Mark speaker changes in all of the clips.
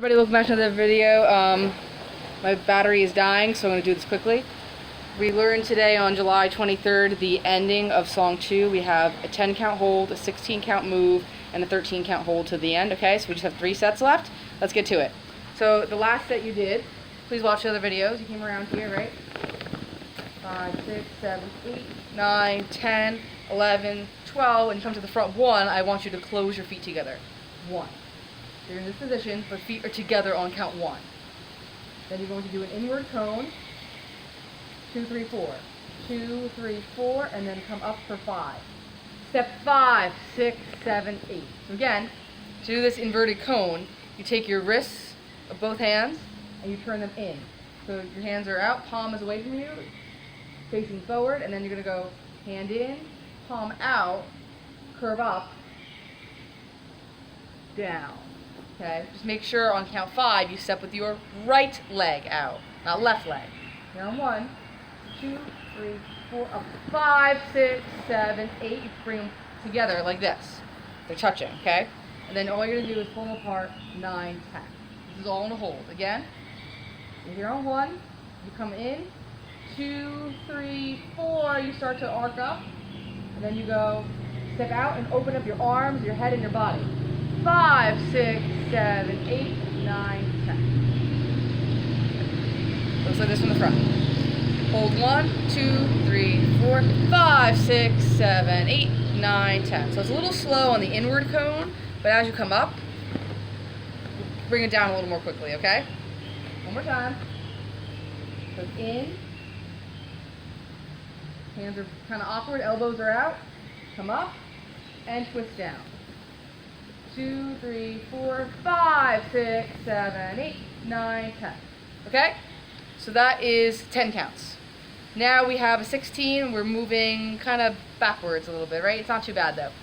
Speaker 1: Everybody, welcome back to another video. My battery is dying, so I'm going to do this quickly. We learned today on July 23rd the ending of song 2. We have a 10 count hold, a 16 count move, and a 13 count hold to the end. Okay, so we just have 3 sets left. Let's get to it. So the last set you did, please watch the other videos. You came around here, right? 5, 6, 7, 8, 9, 10, 11, 12. When you come to the front 1, I want you to close your feet together. 1. You're in this position, but feet are together on count 1. Then you're going to do an inward cone. 2, 3, 4. 2, 3, 4, and then come up for 5. Step 5, 6, 7, 8. So again, to do this inverted cone, you take your wrists of both hands and you turn them in. So your hands are out, palm is away from you, facing forward, and then you're going to go hand in, palm out, curve up, down. Okay, just make sure on count 5 you step with your right leg out, not left leg. Here on 1, 2, 3, 4, up 5, 6, 7, 8. You bring them together like this. They're touching, okay? And then all you're going to do is pull them apart 9, 10. This is all in a hold. Again, you're here on 1, you come in, 2, 3, 4, you start to arc up, and then you go step out and open up your arms, your head, and your body. 5, 6, 7, 8, 9, 10. Looks like this from the front. Hold 1, 2, 3, 4, 5, 6, 7, 8, 9, 10. So it's a little slow on the inward cone, but as you come up, bring it down a little more quickly, okay? One more time. So in. Hands are kind of awkward, elbows are out. Come up and twist down. 2, 3, 4, 5, 6, 7, 8, 9, 10. Okay? So that is 10 counts. Now we have a 16. We're moving kind of backwards a little bit, right? It's not too bad though.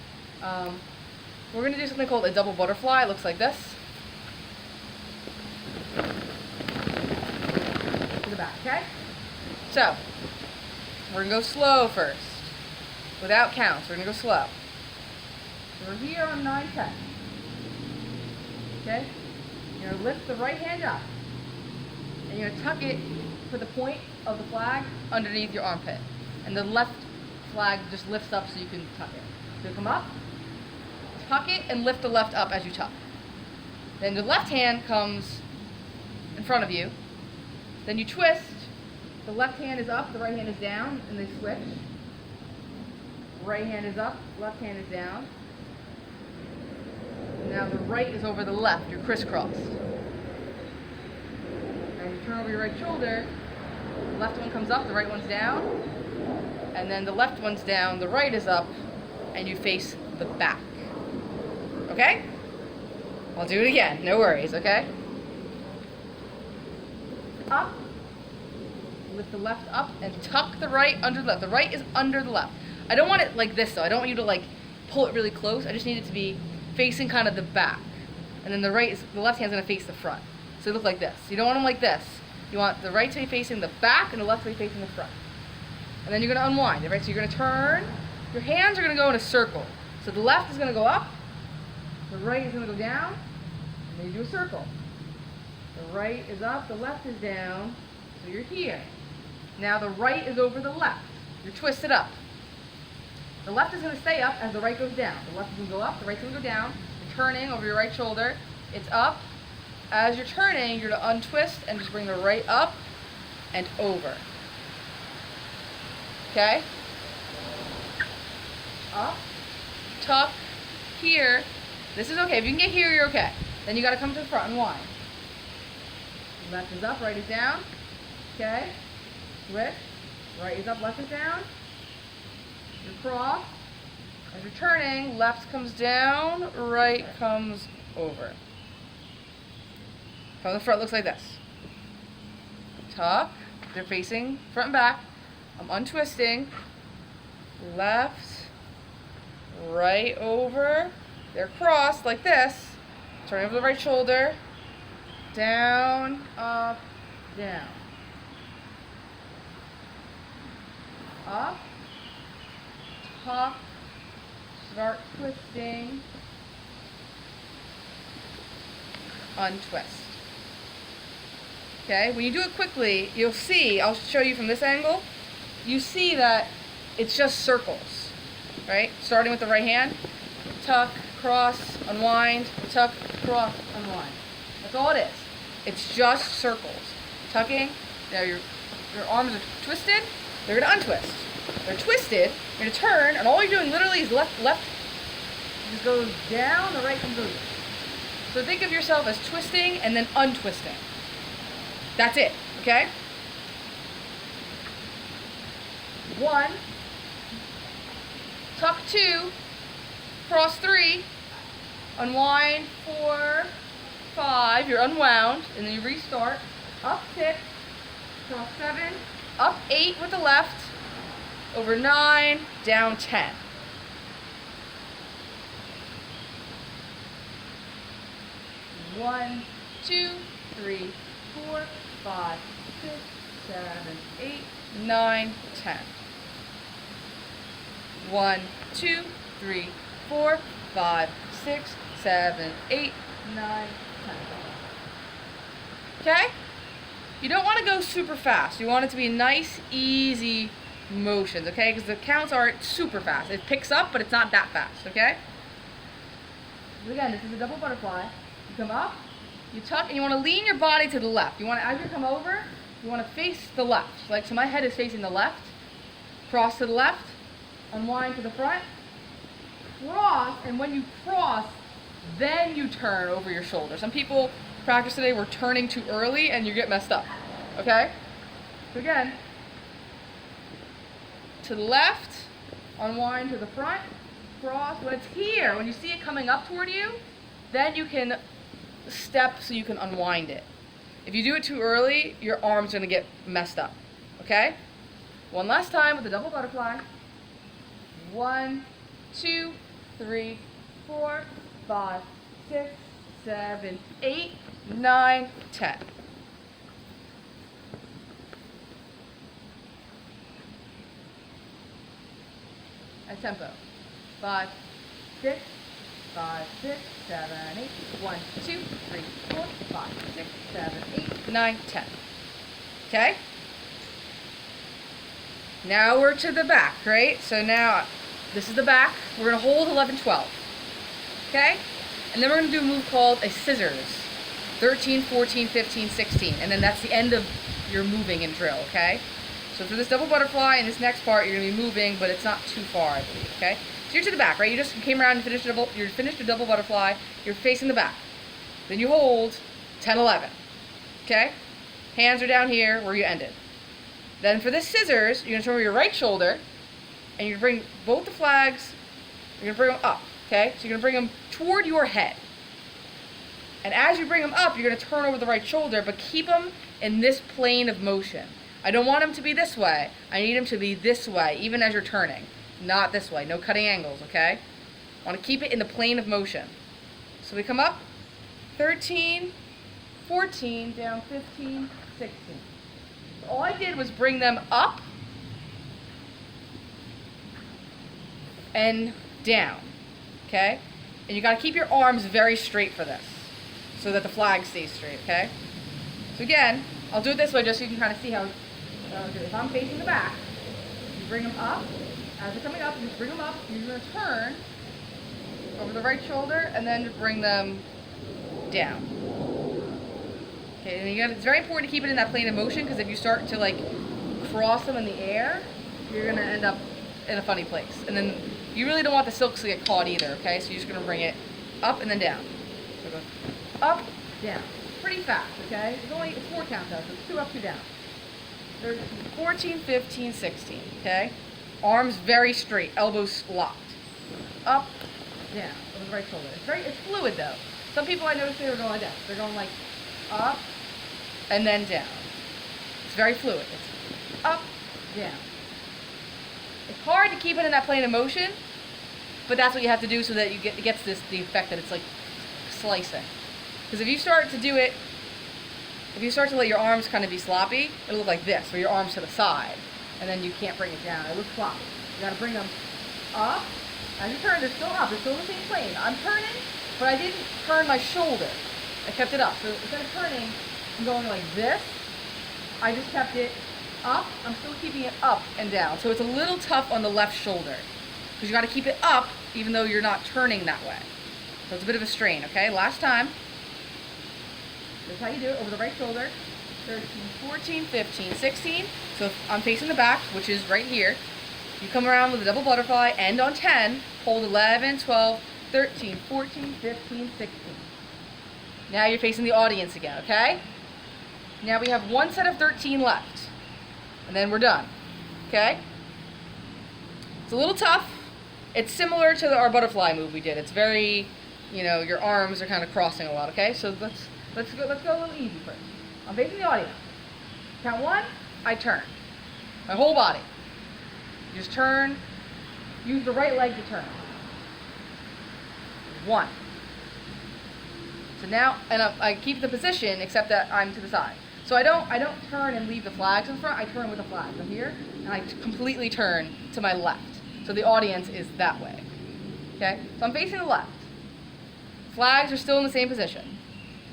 Speaker 1: We're going to do something called a double butterfly. It looks like this. To the back, okay? So, we're going to go slow first. Without counts, we're going to go slow. So we're here on 9, 10. Okay? You're going to lift the right hand up. And you're going to tuck it to the point of the flag underneath your armpit. And the left flag just lifts up so you can tuck it. So you come up, tuck it, and lift the left up as you tuck. Then the left hand comes in front of you. Then you twist. The left hand is up, the right hand is down, and they switch. Right hand is up, left hand is down. Now the right is over the left, you're crisscrossed. And you turn over your right shoulder, the left one comes up, the right one's down, and then the left one's down, the right is up, and you face the back. Okay? I'll do it again, no worries, okay? Up, lift the left up, and tuck the right under the left. The right is under the left. I don't want it like this though, I don't want you to like pull it really close, I just need it to be facing kind of the back, and then the left hand's going to face the front. So they look like this. You don't want them like this. You want the right to be facing the back and the left to be facing the front. And then you're going to unwind it, right? So you're going to turn. Your hands are going to go in a circle. So the left is going to go up, the right is going to go down, and then you do a circle. The right is up, the left is down, so you're here. Now the right is over the left. You're twisted up. The left is going to stay up as the right goes down. The left is going to go up, the right's going to go down. You're turning over your right shoulder. It's up. As you're turning, you're to untwist and just bring the right up and over. Okay? Up, tuck, here. This is okay. If you can get here, you're okay. Then you got to come to the front and wind. Left is up, right is down. Okay? Switch. Right is up, left is down. You're cross. As you're turning, left comes down, right comes over. From the front, looks like this. Tuck. They're facing front and back. I'm untwisting. Left, right over. They're crossed like this. Turn over the right shoulder. Down, up, down. Up. Tuck, start twisting, untwist. Okay? When you do it quickly, you'll see, I'll show you from this angle, you see that it's just circles, right? Starting with the right hand, tuck, cross, unwind, tuck, cross, unwind. That's all it is. It's just circles. Tucking, now your arms are twisted, they're gonna untwist. They're twisted, you're gonna turn, and all you're doing literally is left, just goes down, the right comes over. So think of yourself as twisting and then untwisting. That's it, okay? 1, tuck 2, cross 3, unwind 4, 5, you're unwound, and then you restart, up 6, cross 7, up 8 with the left, over 9, down 10. One, 2, 3, 4, 5, 6, 7, 8, 9, 10. 1, 2, 3, 4, 5, 6, 7, 8, 9, 10. Okay? You don't want to go super fast. You want it to be nice, easy motions, okay? Because the counts aren't super fast. It picks up, but it's not that fast, okay? So again, this is a double butterfly. You come up, you tuck, and you want to lean your body to the left. You want to, as you come over, you want to face the left. Like, so my head is facing the left. Cross to the left, unwind to the front, cross, and when you cross, then you turn over your shoulder. Some people practice today were turning too early and you get messed up, okay? So again, to the left, unwind to the front, cross. When it's here, when you see it coming up toward you, then you can step so you can unwind it. If you do it too early, your arm's gonna get messed up, okay? One last time with the double butterfly. 1, 2, 3, 4, 5, 6, 7, 8, 9, 10. At tempo. 5, 6, 5, 6, 7, 8. 1, 2, 3, 4, 5, 6, 7, 8, 9, 10. Okay? Now we're to the back, right? So now, this is the back. We're going to hold 11, 12. Okay? And then we're going to do a move called a scissors. 13, 14, 15, 16. And then that's the end of your moving and drill, okay? So for this double butterfly and this next part, you're going to be moving, but it's not too far, I believe, okay? So you're to the back, right? You just came around and finished a double butterfly. You're facing the back. Then you hold 10, 11. Okay? Hands are down here where you ended. Then for this scissors, you're going to turn over your right shoulder, and you're going to bring both the flags, you're going to bring them up, okay? So you're going to bring them toward your head. And as you bring them up, you're going to turn over the right shoulder, but keep them in this plane of motion. I don't want them to be this way. I need them to be this way, even as you're turning. Not this way. No cutting angles, okay? I want to keep it in the plane of motion. So we come up, 13, 14, down 15, 16. All I did was bring them up and down, okay? And you got to keep your arms very straight for this so that the flag stays straight, okay? So again, I'll do it this way just so you can kind of see how if I'm facing the back, you bring them up. As they're coming up, you just bring them up. You're going to turn over the right shoulder and then bring them down. Okay, and it's very important to keep it in that plane of motion because if you start to like cross them in the air, you're going to end up in a funny place. And then you really don't want the silks to get caught either, okay? So you're just going to bring it up and then down. So go up, down. Pretty fast, okay? It's 4 counts out, so it's 2 up, 2 down. 14, 15, 16, okay? Arms very straight, elbows locked. Up, down, over the right shoulder. It's fluid though. Some people I noticed they were going like that. They're going like up and then down. It's very fluid. It's up, down. It's hard to keep it in that plane of motion, but that's what you have to do so that it gets the effect that it's like slicing. Because if you start to do it, if you start to let your arms kind of be sloppy, it'll look like this, where your arms to the side, and then you can't bring it down. It looks sloppy. You gotta bring them up. As you turn, they're still up. They're still in the same plane. I'm turning, but I didn't turn my shoulder. I kept it up. So instead of turning, I'm going like this. I just kept it up. I'm still keeping it up and down. So it's a little tough on the left shoulder because you got to keep it up even though you're not turning that way. So it's a bit of a strain, okay? Last time. This is how you do it over the right shoulder. 13, 14, 15, 16. So if I'm facing the back, which is right here, you come around with a double butterfly, end on 10, hold 11, 12, 13, 14, 15, 16. Now you're facing the audience again, okay? Now we have one set of 13 left, and then we're done, okay? It's a little tough. It's similar to our butterfly move we did. It's very, your arms are kind of crossing a lot, okay? So let's go a little easy first. I'm facing the audience. Count 1, I turn. My whole body. You just turn, use the right leg to turn. 1. So now, and I keep the position except that I'm to the side. So I don't turn and leave the flags in front. I turn with the flags. I'm here, and I completely turn to my left. So the audience is that way. Okay? So I'm facing the left. Flags are still in the same position.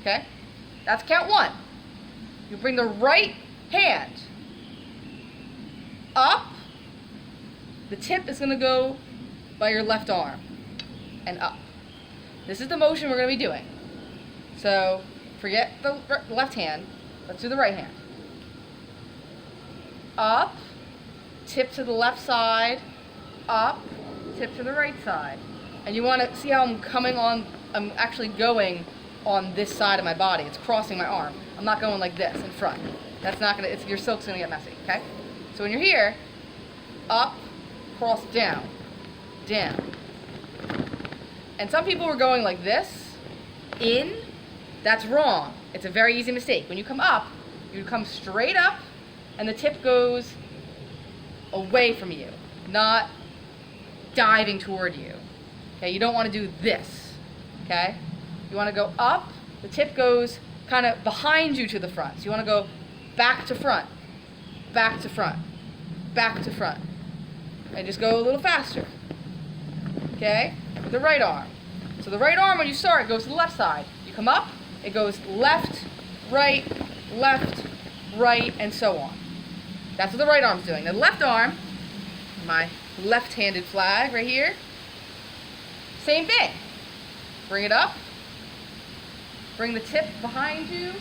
Speaker 1: Okay? That's count 1. You bring the right hand up. The tip is going to go by your left arm and up. This is the motion we're going to be doing. So forget the left hand. Let's do the right hand. Up, tip to the left side, up, tip to the right side. And you want to see how I'm actually going on this side of my body. It's crossing my arm. I'm not going like this in front. That's not going to, your silk's going to get messy, okay? So when you're here, up, cross, down, down. And some people were going like this, in. That's wrong. It's a very easy mistake. When you come up, you come straight up, and the tip goes away from you, not diving toward you. Okay, you don't want to do this. Okay, you want to go up. The tip goes kind of behind you to the front. So you want to go back to front, back to front, back to front, and just go a little faster. Okay, with the right arm. So the right arm, when you start, goes to the left side. You come up. It goes left, right, and so on. That's what the right arm's doing. The left arm, my left-handed flag right here, same thing. Bring it up. Bring the tip behind you.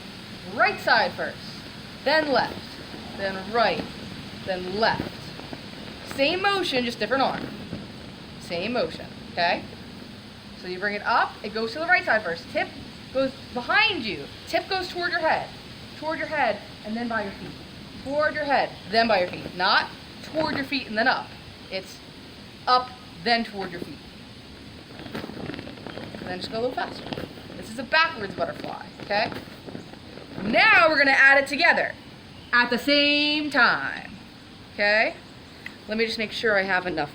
Speaker 1: Right side first. Then left. Then right. Then left. Same motion, just different arm. Same motion, okay? So you bring it up. It goes to the right side first. Tip goes behind you. Tip goes toward your head, and then by your feet. Toward your head, then by your feet. Not toward your feet and then up. It's up, then toward your feet. And then just go a little faster. This is a backwards butterfly, okay? Now we're going to add it together at the same time, okay? Let me just make sure I have enough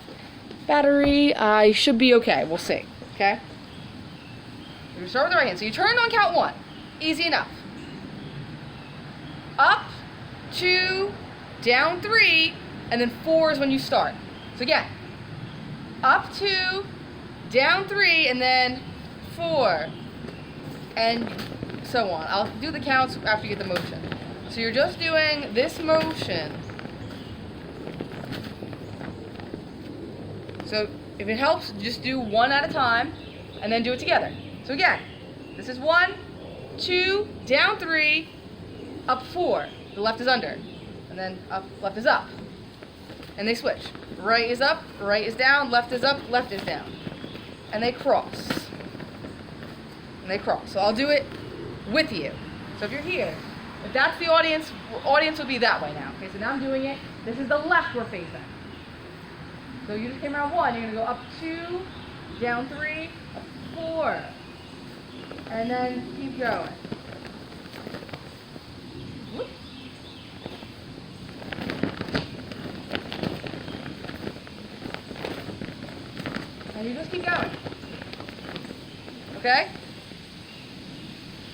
Speaker 1: battery. I should be okay. We'll see, okay? You start with the right hand. So you turn on count 1. Easy enough. Up, 2, down 3, and then 4 is when you start. So again, up 2, down 3, and then 4, and so on. I'll do the counts after you get the motion. So you're just doing this motion. So if it helps, just do one at a time, and then do it together. So again, this is 1, 2, down 3, up 4. The left is under, and then up, left is up. And they switch. Right is up, right is down, left is up, left is down. And they cross. And they cross. So I'll do it with you. So if you're here, if that's the audience will be that way now. Okay, so now I'm doing it. This is the left we're facing. So you just came around 1, you're going to go up 2, down 3, up 4. And then keep going. Whoop. And you just keep going. Okay?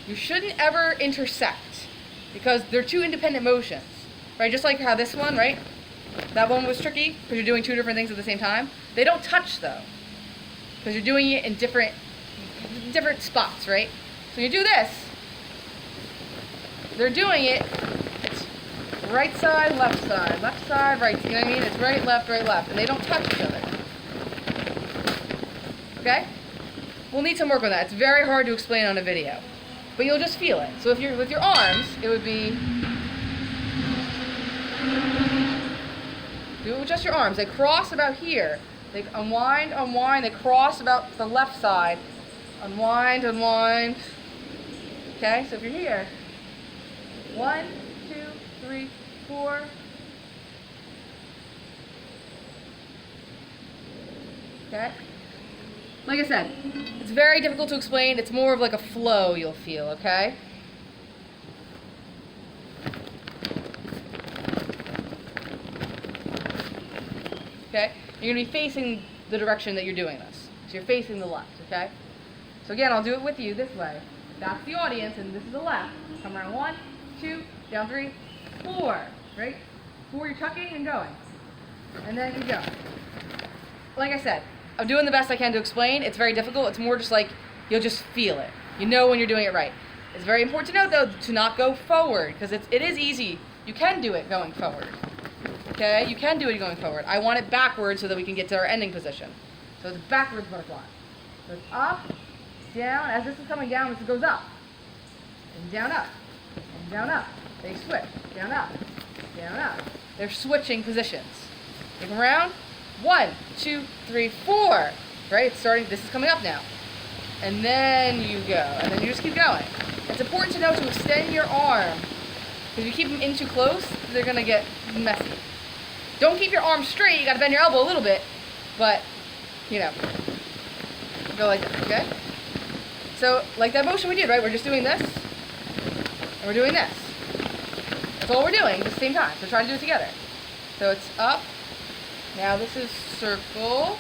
Speaker 1: You shouldn't ever intersect because they're two independent motions. Right? Just like how this one, right? That one was tricky because you're doing two different things at the same time. They don't touch though. Because you're doing it in different spots, right? So you do this, they're doing it, right side, right side, you know what I mean? It's right, left, and they don't touch each other. Okay? We'll need some work on that. It's very hard to explain on a video, but you'll just feel it. So if you're with your arms, it would be, do it with just your arms. They cross about here. They unwind, they cross about the left side. Unwind. Okay, so if you're here, 1, 2, 3, 4. Okay? Like I said, it's very difficult to explain. It's more of like a flow you'll feel, okay? Okay? You're going to be facing the direction that you're doing this. So you're facing the left, okay? So again, I'll do it with you this way. That's the audience, and this is the left. Come around 1, 2, down 3, 4. Right? 4, you're tucking and going. And then you go. Like I said, I'm doing the best I can to explain. It's very difficult. It's more just like you'll just feel it. You know when you're doing it right. It's very important to note, though, to not go forward, because it is easy. You can do it going forward. Okay? You can do it going forward. I want it backwards so that we can get to our ending position. So it's backwards butterfly. So it's up, down. As this is coming down, this goes up. And down, up. And down, up. They switch. Down, up. Down, up. They're switching positions. Take them around. 1, 2, 3, 4. Right? It's starting. This is coming up now. And then you go. And then you just keep going. It's important to know to extend your arm. Because if you keep them in too close, they're going to get messy. Don't keep your arm straight. You got to bend your elbow a little bit. But, you know, go like this, okay? So, like that motion we did, right? We're just doing this. And we're doing this. That's all we're doing at the same time. So try to do it together. So it's up. Now this is circle.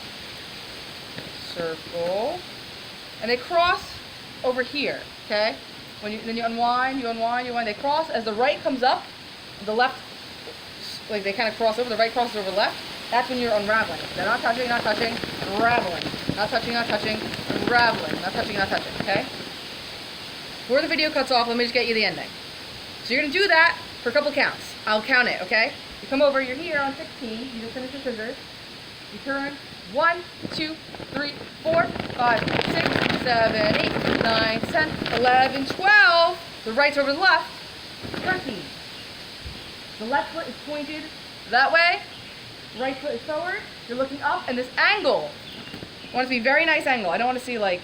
Speaker 1: Circle. And they cross over here, okay? Then you unwind. They cross. As the right comes up, the left, like they kind of cross over. The right crosses over left. That's when you're unraveling. They're not touching, unraveling. Not touching, unraveling. Not touching, okay? Before the video cuts off, let me just get you the ending. So you're going to do that for a couple counts. I'll count it, okay? You come over, you're here on 16. You just finish your scissors. You turn 1, 2, 3, 4, 5, 6, 7, 8, 9, 10, 11, 12. The right's over the left. 13. The left foot is pointed that way. Right foot is forward. You're looking up, and this angle, I want it to be a very nice angle. I don't want to see like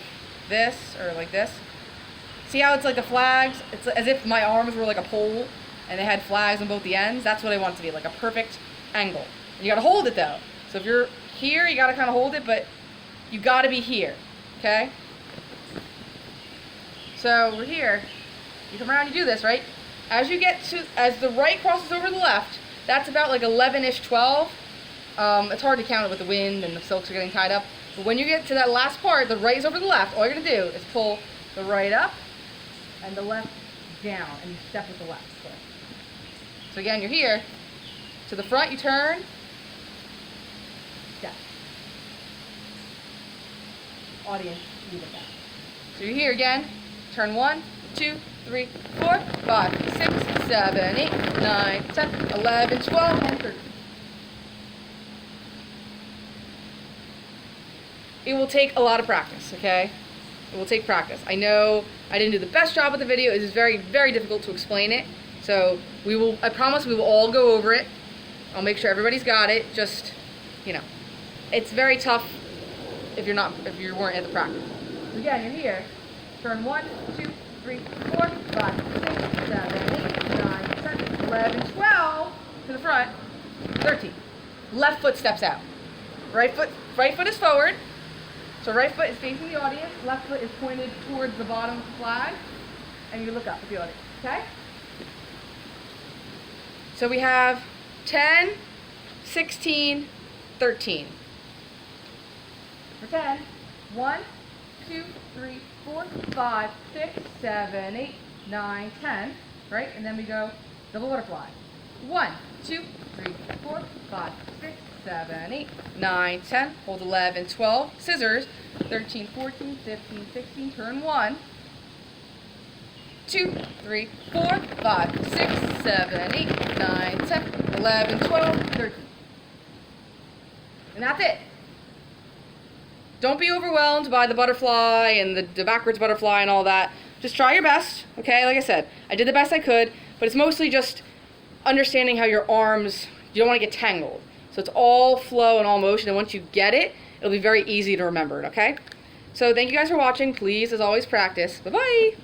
Speaker 1: this or like this. See how it's like the flags? It's as if my arms were like a pole and they had flags on both the ends. That's what I want it to be, like a perfect angle. And you got to hold it though. So if you're here, you got to kind of hold it, but you got to be here, okay? So we're here. You come around, you do this, right? As the right crosses over the left, that's about like 11-ish, 12. It's hard to count it with the wind and the silks are getting tied up. But when you get to that last part, the right is over the left. All you're going to do is pull the right up and the left down, and you step with the left foot. So again, you're here. To the front, you turn. Step. Audience, you get that. So you're here again. Turn 1, 2, 3, 4, 5, 6, 7, 8, 9, 10, 11, 12, and 13. It will take a lot of practice, okay? It will take practice. I know I didn't do the best job with the video. It is very, very difficult to explain it. So I promise we will all go over it. I'll make sure everybody's got it. Just, you know, it's very tough if you weren't at the practice. So again, you're here. Turn 1, 2, 3, 4, 5, 6, 7, 8, 9, 10, 11, 12 to the front. 13. Left foot steps out. Right foot is forward. So right foot is facing the audience, left foot is pointed towards the bottom of the flag, and you look up at the audience, okay? So we have 10, 16, 13. For 10, 1, 2, 3, 4, 5, 6, 7, 8, 9, 10, right? And then we go double butterfly. 1, 2, 3, 4, 5, 6, 7, 8, 9, 10, hold 11, 12, scissors, 13, 14, 15, 16, turn 1, 2, 3, 4, 5, 6, 7, 8, 9, 10, 11, 12, 13. And that's it. Don't be overwhelmed by the butterfly and the backwards butterfly and all that. Just try your best, okay? Like I said, I did the best I could, but it's mostly just understanding how your arms, you don't want to get tangled. So it's all flow and all motion, and once you get it, it'll be very easy to remember it, okay? So thank you guys for watching. Please, as always, practice. Bye-bye!